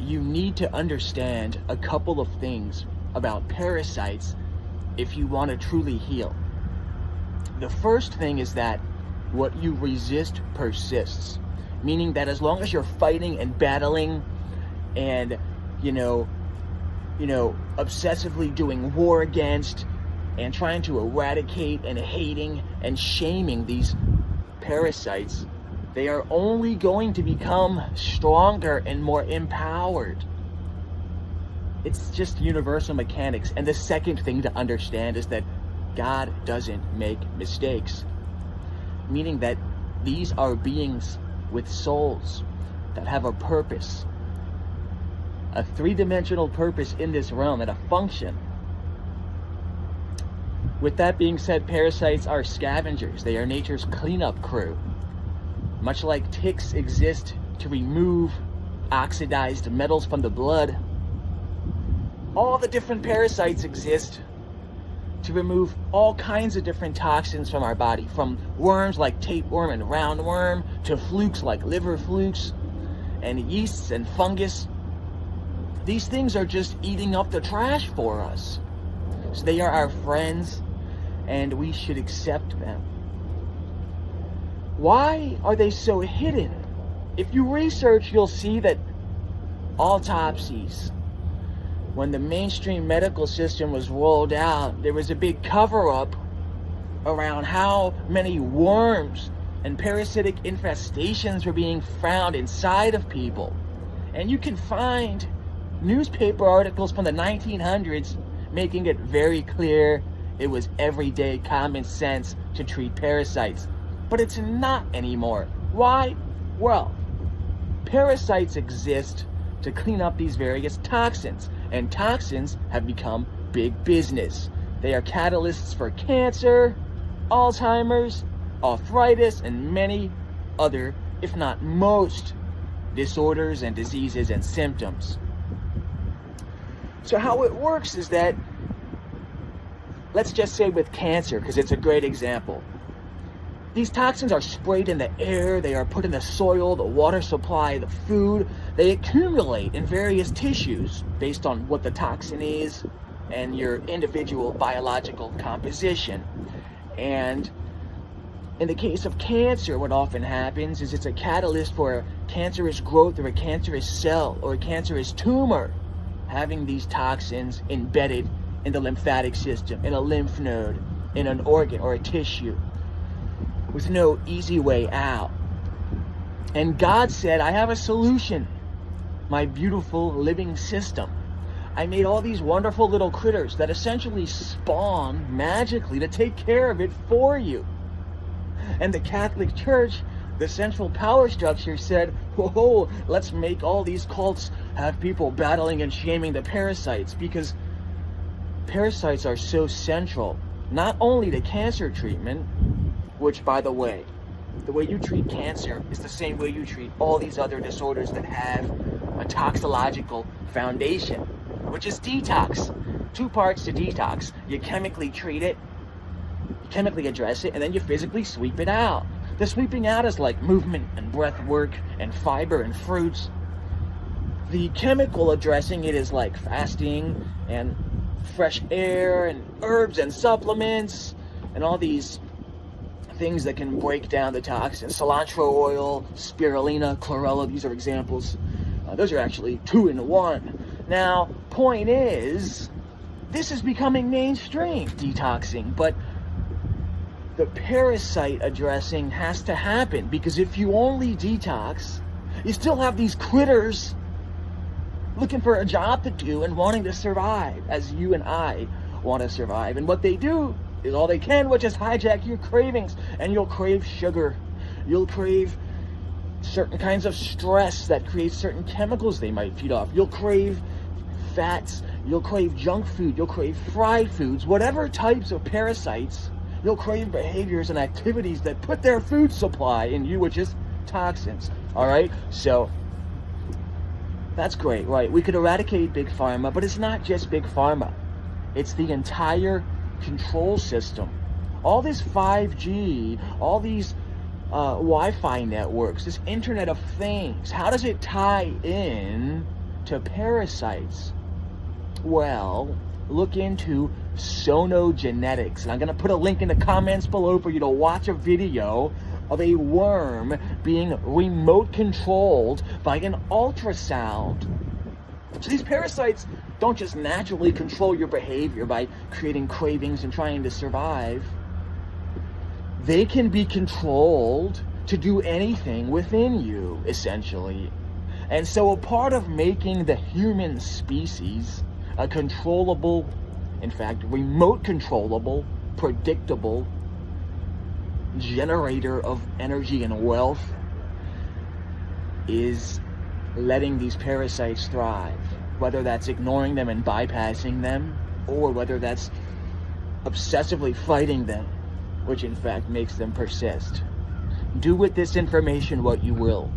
you need to understand a couple of things about parasites if you want to truly heal. The first thing is that what you resist persists, meaning that as long as you're fighting and battling and, obsessively doing war against and trying to eradicate and hating and shaming these parasites, they are only going to become stronger and more empowered. It's just universal mechanics. And the second thing to understand is that God doesn't make mistakes, meaning that these are beings with souls that have a purpose, a three-dimensional purpose in this realm and a function. With that being said, parasites are scavengers. They are nature's cleanup crew. Much like ticks exist to remove oxidized metals from the blood, all the different parasites exist to remove all kinds of different toxins from our body, from worms like tapeworm and roundworm to flukes like liver flukes and yeasts and fungus. These things are just eating up the trash for us. So they are our friends, and we should accept them. Why are they so hidden? If you research, you'll see that autopsies, when the mainstream medical system was rolled out, there was a big cover-up around how many worms and parasitic infestations were being found inside of people. And you can find newspaper articles from the 1900s making it very clear it was everyday common sense to treat parasites. But it's not anymore. Why? Well, parasites exist to clean up these various toxins, and toxins have become big business. They are catalysts for cancer, Alzheimer's, arthritis, and many other, if not most, disorders and diseases and symptoms. So how it works is that, let's just say with cancer, because it's a great example. These toxins are sprayed in the air, they are put in the soil, the water supply, the food. They accumulate in various tissues based on what the toxin is and your individual biological composition. And in the case of cancer, what often happens is it's a catalyst for a cancerous growth or a cancerous cell or a cancerous tumor having these toxins embedded in the lymphatic system, in a lymph node, in an organ or a tissue, with no easy way out. And God said, I have a solution. My beautiful living system. I made all these wonderful little critters that essentially spawn magically to take care of it for you. And the Catholic Church, the central power structure, said, whoa, let's make all these cults have people battling and shaming the parasites, because parasites are so central, not only to cancer treatment, which, by the way you treat cancer is the same way you treat all these other disorders that have a toxicological foundation, which is detox. 2 parts to detox. You chemically treat it, you chemically address it, and then you physically sweep it out. The sweeping out is like movement and breath work and fiber and fruits. The chemical addressing it is like fasting and fresh air and herbs and supplements and all these things that can break down the toxins. Cilantro oil, spirulina, chlorella, these are examples. Those are actually 2 in 1. Now, point is, this is becoming mainstream, detoxing, but the parasite addressing has to happen, because if you only detox, you still have these critters looking for a job to do and wanting to survive, as you and I want to survive. And what they do is all they can, which is hijack your cravings. And you'll crave sugar. You'll crave certain kinds of stress that creates certain chemicals they might feed off. You'll crave fats. You'll crave junk food. You'll crave fried foods. Whatever types of parasites, you'll crave behaviors and activities that put their food supply in you, which is toxins. All right? So that's great, right? We could eradicate Big Pharma, but it's not just Big Pharma. It's the entire control system. All this 5G, all these Wi-Fi networks, this Internet of Things, how does it tie in to parasites? Well, look into sonogenetics. And I'm going to put a link in the comments below for you to watch a video of a worm being remote controlled by an ultrasound. So these parasites don't just naturally control your behavior by creating cravings and trying to survive. They can be controlled to do anything within you, essentially. And so a part of making the human species a controllable, in fact, remote controllable, predictable generator of energy and wealth is letting these parasites thrive. Whether that's ignoring them and bypassing them, or whether that's obsessively fighting them, which in fact makes them persist. Do with this information what you will.